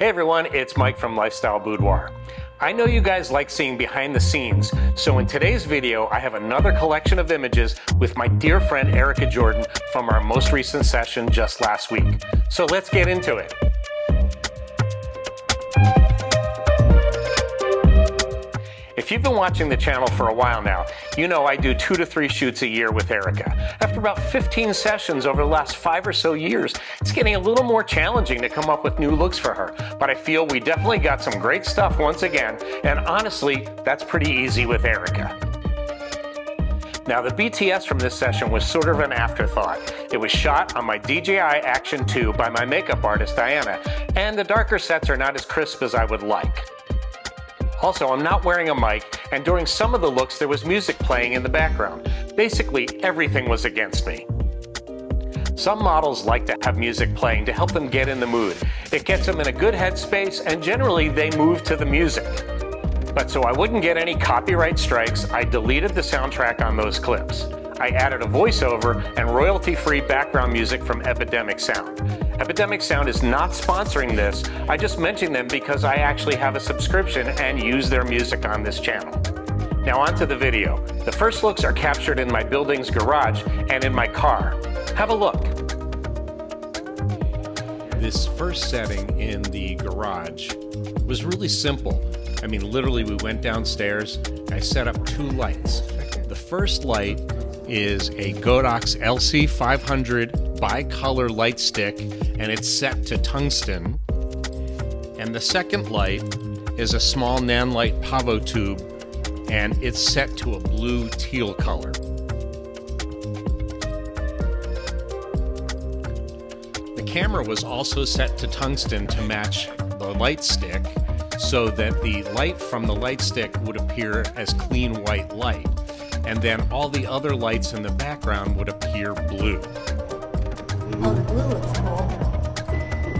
Hey everyone, it's Mike from Lifestyle Boudoir. I know you guys like seeing behind the scenes, so in today's video I have another collection of images with my dear friend Erika Jordan from our most recent session just last week. So let's get into it. If you've been watching the channel for a while now, you know I do 2 to 3 shoots a year with Erika. After about 15 sessions over the last 5 or so years, it's getting a little more challenging to come up with new looks for her. But I feel we definitely got some great stuff once again, and honestly, that's pretty easy with Erika. Now the BTS from this session was sort of an afterthought. It was shot on my DJI Action 2 by my makeup artist Diana, and the darker sets are not as crisp as I would like. Also, I'm not wearing a mic, and during some of the looks there was music playing in the background. Basically, everything was against me. Some models like to have music playing to help them get in the mood. It gets them in a good headspace, and generally they move to the music. But so I wouldn't get any copyright strikes, I deleted the soundtrack on those clips. I added a voiceover and royalty-free background music from Epidemic Sound. Epidemic Sound is not sponsoring this, I just mentioned them because I actually have a subscription and use their music on this channel. Now on to the video. The first looks are captured in my building's garage and in my car. Have a look. This first setting in the garage was really simple. I mean, literally we went downstairs, I set up 2 lights. The first light is a Godox LC500 bicolor light stick, and it's set to tungsten. And the second light is a small Nanlite Pavotube, and it's set to a blue teal color. The camera was also set to tungsten to match the light stick, so that the light from the light stick would appear as clean white light, and then all the other lights in the background would appear blue. Oh, the blue looks cool.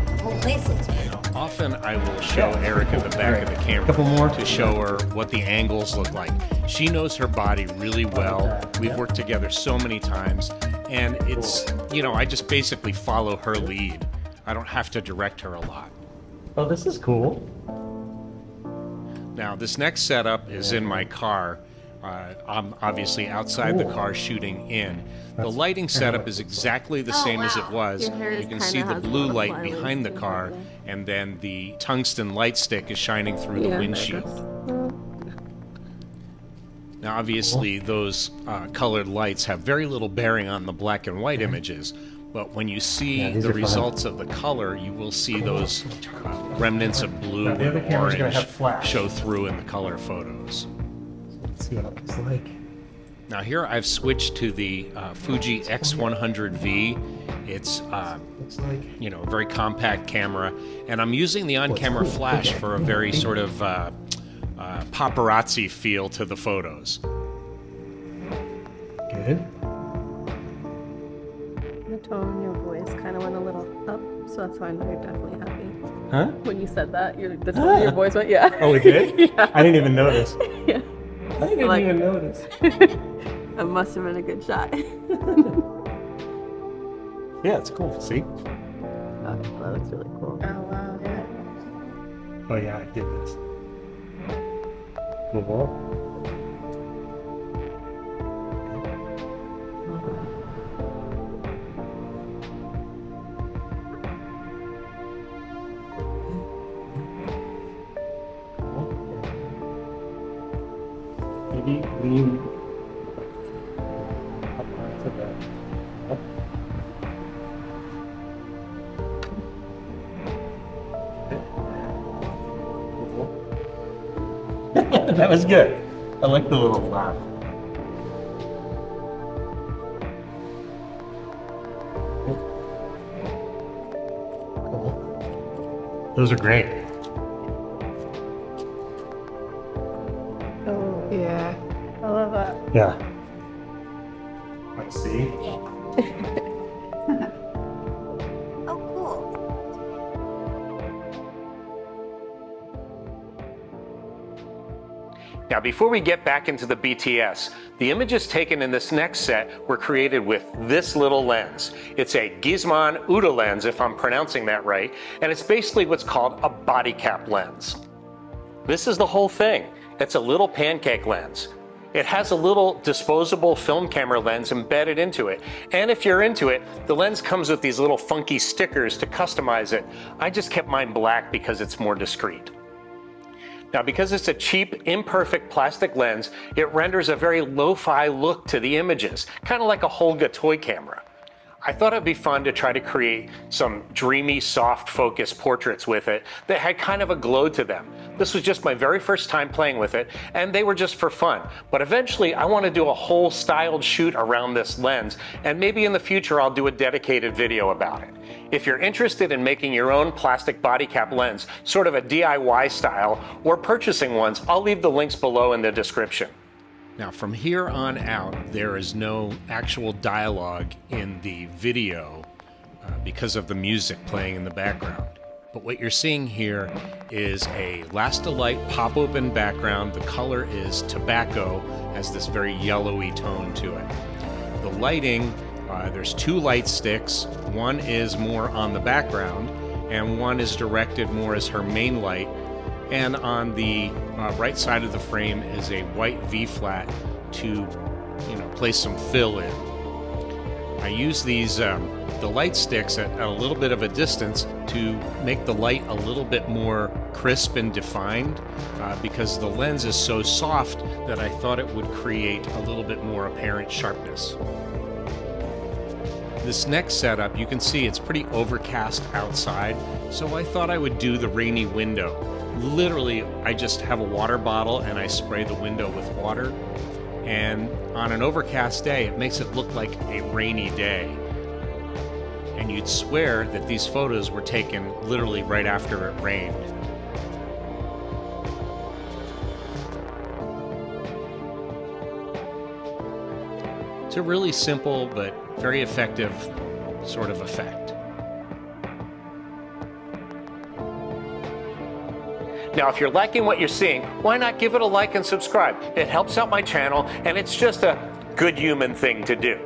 The whole place looks cool. Often I will show Erika the back of the camera to show her what the angles look like. She knows her body really well. We've worked together so many times, and it's, you know, I just basically follow her lead. I don't have to direct her a lot. Oh, this is cool. Now, this next setup is in my car. I'm obviously outside the car shooting in. The lighting setup is exactly the same as it was. You can see the blue light behind the car, and then the tungsten light stick is shining through the windshield. Now obviously those colored lights have very little bearing on the black and white images, but when you see the results of the color, you will see those remnants of blue and orange show through in the color photos. Let's see what it looks like. Now here I've switched to the Fuji X100V. It's you know, a very compact camera, and I'm using the on-camera flash for a very sort of paparazzi feel to the photos. Good. The tone in your voice kind of went a little up, so that's why I know you're definitely happy. Huh? When you said that, the tone of your voice went, yeah. Oh, it did? Yeah. I didn't even notice. Yeah. I didn't even notice. It must have been a good shot. Yeah, it's cool. See? Oh, that looks really cool. Oh, wow, yeah. Oh, yeah, I did this. Cool. Maybe lean up onto the That was good. I like the little laugh. Cool. Those are great. Oh, yeah. I love that. Yeah. Let's see. Oh, cool. Now, before we get back into the BTS, the images taken in this next set were created with this little lens. It's a Gizmo Uda lens, if I'm pronouncing that right, and it's basically what's called a body cap lens. This is the whole thing. It's a little pancake lens. It has a little disposable film camera lens embedded into it. And if you're into it, the lens comes with these little funky stickers to customize it. I just kept mine black because it's more discreet. Now, because it's a cheap, imperfect plastic lens, it renders a very lo-fi look to the images, kind of like a Holga toy camera. I thought it'd be fun to try to create some dreamy, soft focus portraits with it that had kind of a glow to them. This was just my very first time playing with it, and they were just for fun. But eventually, I want to do a whole styled shoot around this lens, and maybe in the future, I'll do a dedicated video about it. If you're interested in making your own plastic body cap lens, sort of a DIY style, or purchasing ones, I'll leave the links below in the description. Now, from here on out, there is no actual dialogue in the video because of the music playing in the background. But what you're seeing here is a Last-A-Light pop-open background. The color is tobacco, has this very yellowy tone to it. The lighting, there's two light sticks. One is more on the background, and one is directed more as her main light. And on the right side of the frame is a white V-flat to, place some fill in. I use these the light sticks at a little bit of a distance to make the light a little bit more crisp and defined because the lens is so soft that I thought it would create a little bit more apparent sharpness. This next setup, you can see it's pretty overcast outside, so I thought I would do the rainy window. Literally, I just have a water bottle and I spray the window with water. And on an overcast day, it makes it look like a rainy day. And you'd swear that these photos were taken literally right after it rained. It's a really simple but very effective sort of effect. Now, if you're liking what you're seeing, why not give it a like and subscribe? It helps out my channel, and it's just a good human thing to do.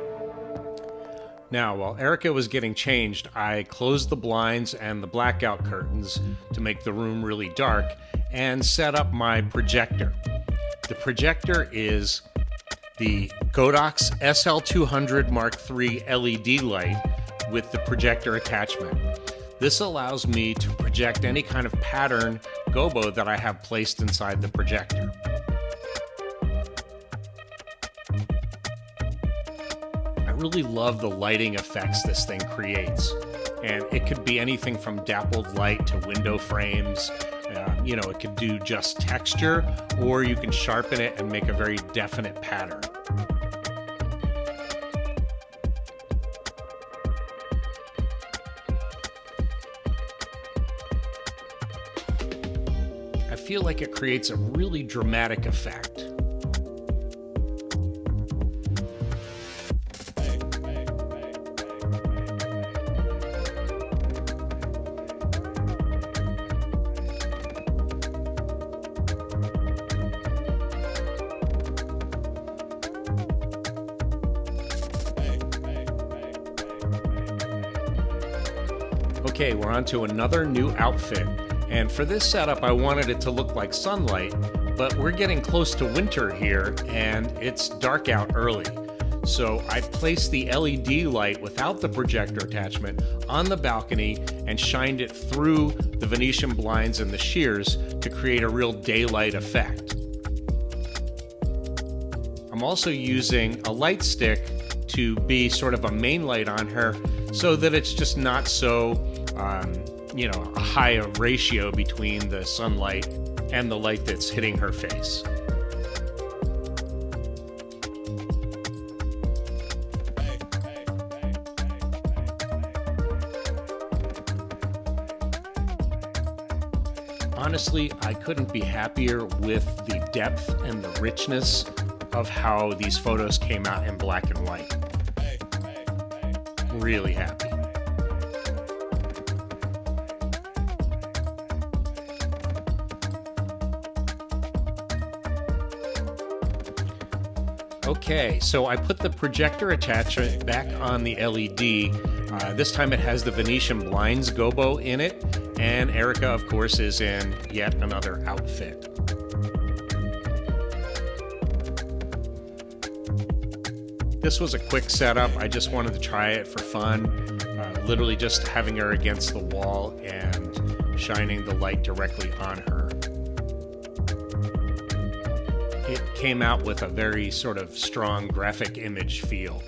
Now, while Erika was getting changed, I closed the blinds and the blackout curtains to make the room really dark and set up my projector. The projector is the Godox SL200 Mark III LED light with the projector attachment. This allows me to project any kind of pattern gobo that I have placed inside the projector. I really love the lighting effects this thing creates. And it could be anything from dappled light to window frames. It could do just texture, or you can sharpen it and make a very definite pattern. I feel like it creates a really dramatic effect. Okay, we're on to another new outfit. And for this setup, I wanted it to look like sunlight, but we're getting close to winter here and it's dark out early. So I placed the LED light without the projector attachment on the balcony and shined it through the Venetian blinds and the shears to create a real daylight effect. I'm also using a light stick to be sort of a main light on her so that it's just not so a high ratio between the sunlight and the light that's hitting her face. Honestly, I couldn't be happier with the depth and the richness of how these photos came out in black and white. Really happy. Okay, so I put the projector attachment back on the LED. This time it has the Venetian blinds gobo in it, and Erika, of course, is in yet another outfit. This was a quick setup. I just wanted to try it for fun, literally just having her against the wall and shining the light directly on her. It came out with a very sort of strong graphic image feel.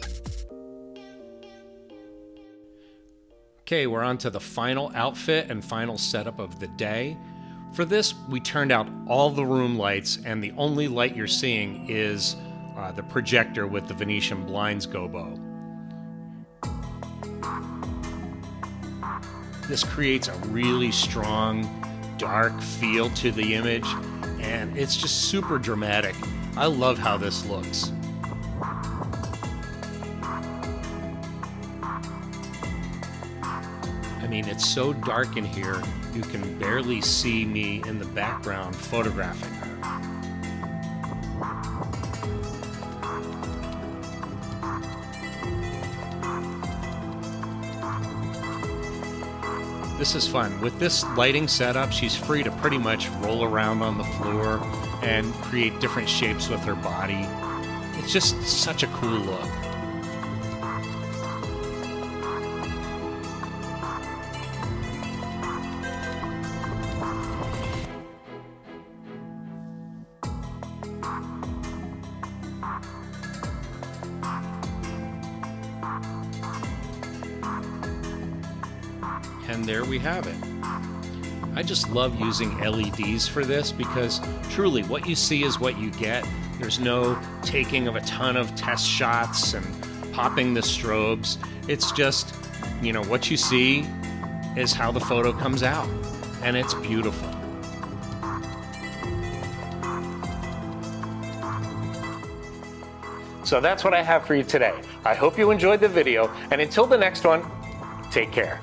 Okay, we're on to the final outfit and final setup of the day. For this, we turned out all the room lights, and the only light you're seeing is the projector with the Venetian blinds gobo. This creates a really strong, dark feel to the image, and it's just super dramatic. I love how this looks. I mean, it's so dark in here, you can barely see me in the background photographing her. This is fun. With this lighting setup, she's free to pretty much roll around on the floor and create different shapes with her body. It's just such a cool look. And there we have it. I just love using LEDs for this because truly what you see is what you get. There's no taking of a ton of test shots and popping the strobes. It's just, you know, what you see is how the photo comes out, and it's beautiful. So that's what I have for you today. I hope you enjoyed the video, and until the next one, take care.